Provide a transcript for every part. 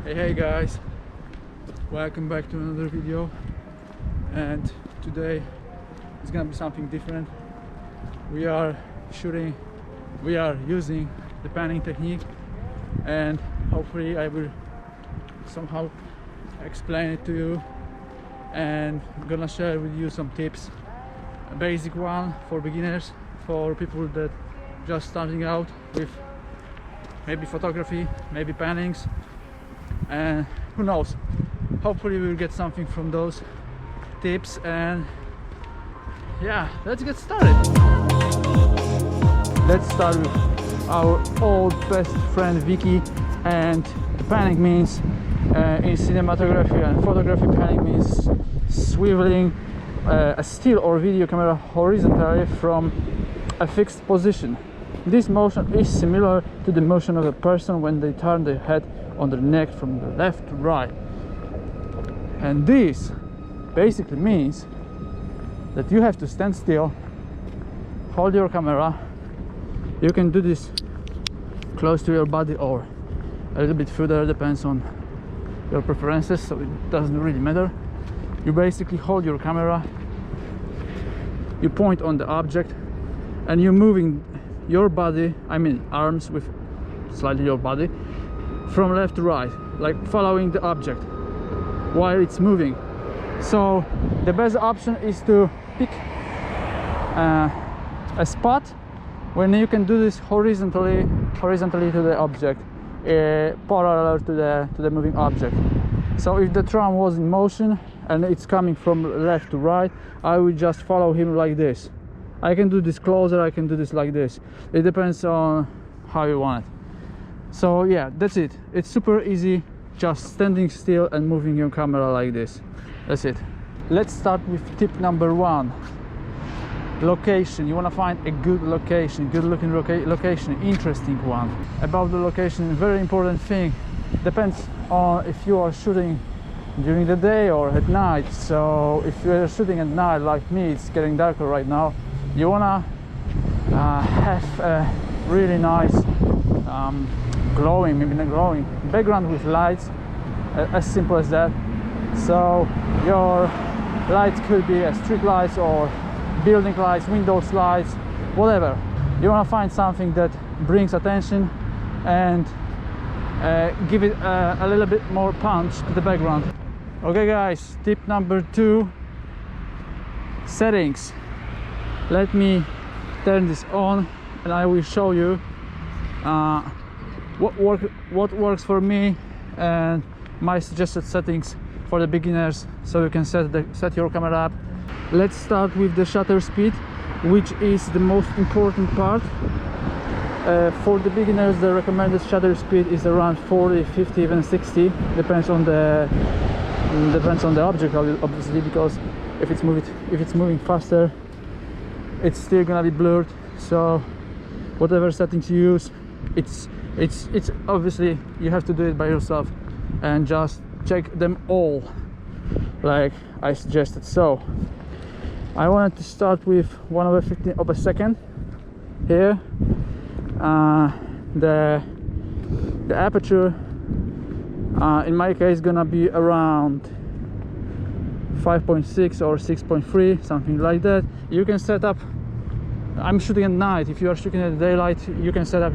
Hey guys, welcome back to another video, and today it's gonna be something different. We are using the panning technique, and hopefully I will somehow explain it to you, and I'm gonna share with you some tips, a basic one for beginners, for people that just starting out with maybe photography, maybe pannings, and who knows, hopefully we'll get something from those tips. And yeah, let's get started. Let's start with our old best friend Vicky. And panning means in cinematography and photography, panning means swiveling a still or video camera horizontally from a fixed position. This motion is similar to the motion of a person when they turn their head on their neck from the left to right. And this basically means that you have to stand still, hold your camera. You can do this close to your body or a little bit further, depends on your preferences, so it doesn't really matter. You basically hold your camera, you point on the object, and you're moving your body, I mean arms with slightly your body, from left to right, like following the object while it's moving. So the best option is to pick a spot when you can do this horizontally to the object, parallel to the moving object. So if the tram was in motion and it's coming from left to right, I would just follow him like this. I can do this closer, I can do this like this. It depends on how you want it. So yeah, that's it. It's super easy, just standing still and moving your camera like this. That's it. Let's start with tip number one. Location. You want to find a good location, good looking location, interesting one. About the location, very important thing. Depends on if you are shooting during the day or at night. So if you are shooting at night like me, it's getting darker right now, you wanna have a really nice glowing, maybe not glowing, background with lights, as simple as that. So your lights could be street lights or building lights, windows lights, whatever. You want to find something that brings attention and give it a little bit more punch to the background. Okay guys, tip number two, settings. Let me turn this on and I will show you what works for me and my suggested settings for the beginners, so you can set your camera up. Let's start with the shutter speed, which is the most important part. For the beginners, the recommended shutter speed is around 40, 50, even 60. Depends on the object, obviously, because if it's moving faster, it's still gonna be blurred. So whatever settings you use, it's obviously you have to do it by yourself and just check them all like I suggested. So I wanted to start with 1/15 of a second here. The aperture in my case gonna be around 5.6 or 6.3, something like that. You can set up, I'm shooting at night, if you are shooting at daylight you can set up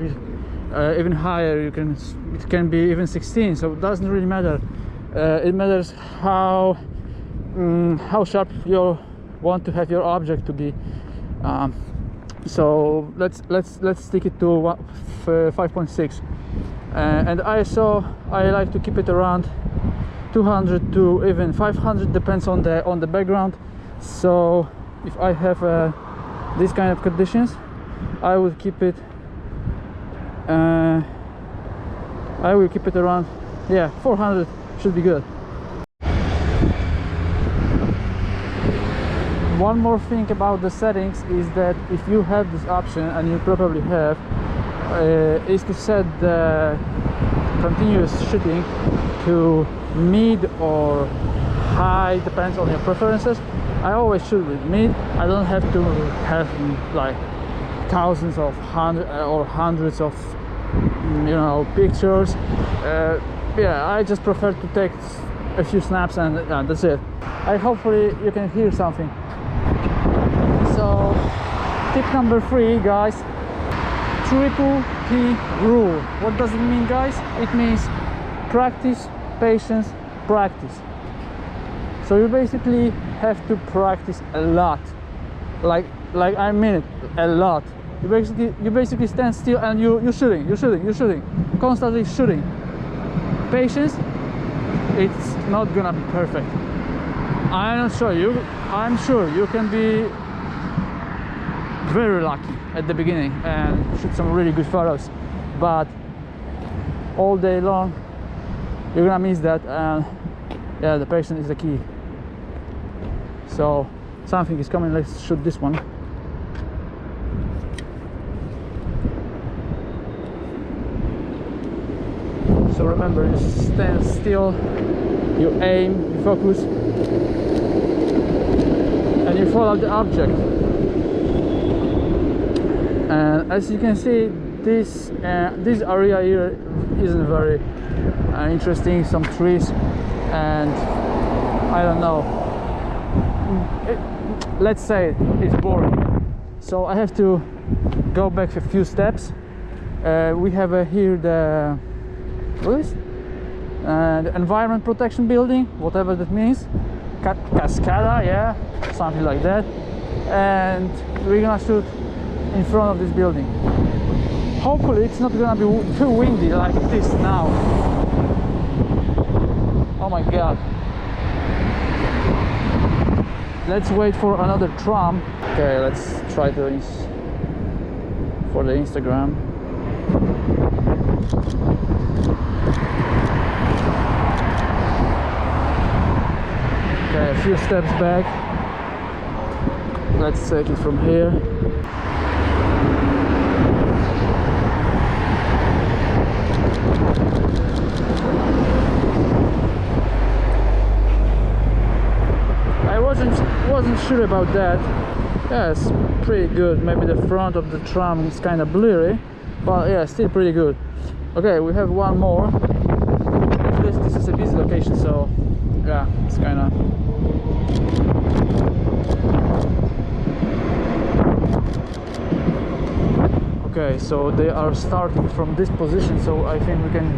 even higher. It can be even 16, so it doesn't really matter. It matters how sharp you want to have your object to be. So let's stick it to 5.6, and ISO I like to keep it around 200 to even 500, depends on the background. So if I have these kind of conditions, I will keep it around, yeah, 400 should be good. One more thing about the settings is that if you have this option, and you probably have, is to set the continuous shooting to mid or high, depends on your preferences. I always shoot with mid. I don't have to have like hundreds of pictures. yeah, I just prefer to take a few snaps and that's it. Hopefully you can hear something. So tip number 3, guys, triple P rule. What does it mean, guys? It means practice, patience, practice. So you basically have to practice a lot, like I mean it, a lot. You basically stand still and you're shooting, constantly shooting. Patience, it's not gonna be perfect. I'm sure you can be very lucky at the beginning and shoot some really good photos, but all day long you're gonna miss that, and yeah, the patience is the key. So something is coming, let's shoot this one. So remember, you stand still, you aim, you focus, and you follow the object. And as you can see, this area here isn't very interesting. Some trees, and I don't know. Let's say it's boring. So I have to go back a few steps. We have here the the environment protection building, whatever that means, cascada, yeah, something like that. And we're gonna shoot in front of this building. Hopefully it's not gonna be too windy like this now. Oh my god. Let's wait for another tram. Okay, let's try to for the Instagram. Okay, a few steps back. Let's take it from here. I wasn't sure about that. Yeah, it's pretty good. Maybe the front of the tram is kind of blurry, but yeah, still pretty good. Okay, we have one more. This is a busy location, so yeah, it's kind of. Okay, so they are starting from this position, so I think we can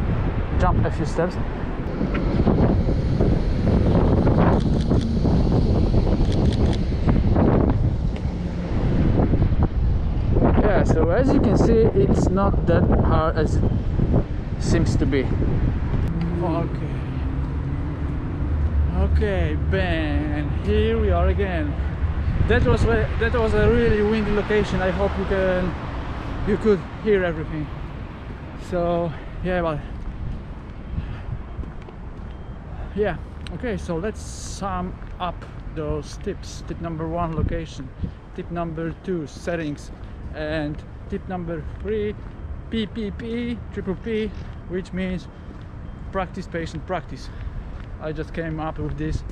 jump a few steps. Yeah, so as you can see, it's not that hard as it seems to be. Okay, bang, and here we are again. That was a really windy location. I hope you could hear everything. So yeah, but yeah, okay, so let's sum up those tips. Tip number 1, location. Tip number 2, settings. And tip number 3, triple P, which means practice, patient, practice. I just came up with this,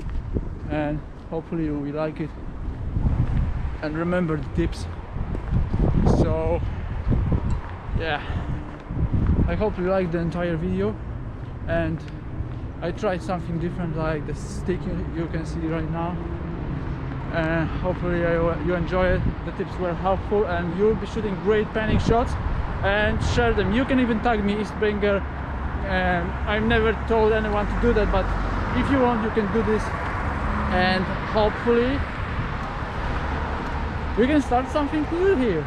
and hopefully you will like it and remember the tips. So yeah, I hope you liked the entire video, and I tried something different, like the stick you can see right now, and hopefully you enjoy it. The tips were helpful, and you'll be shooting great panning shots, and share them. You can even tag me, Eastbringer. I've never told anyone to do that, but if you want, you can do this, and hopefully we can start something new here,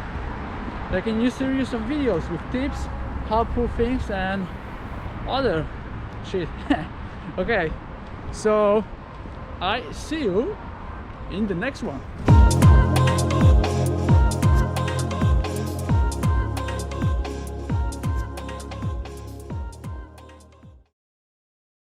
like a new series of videos with tips, helpful things, and other shit. Okay, so I see you in the next one.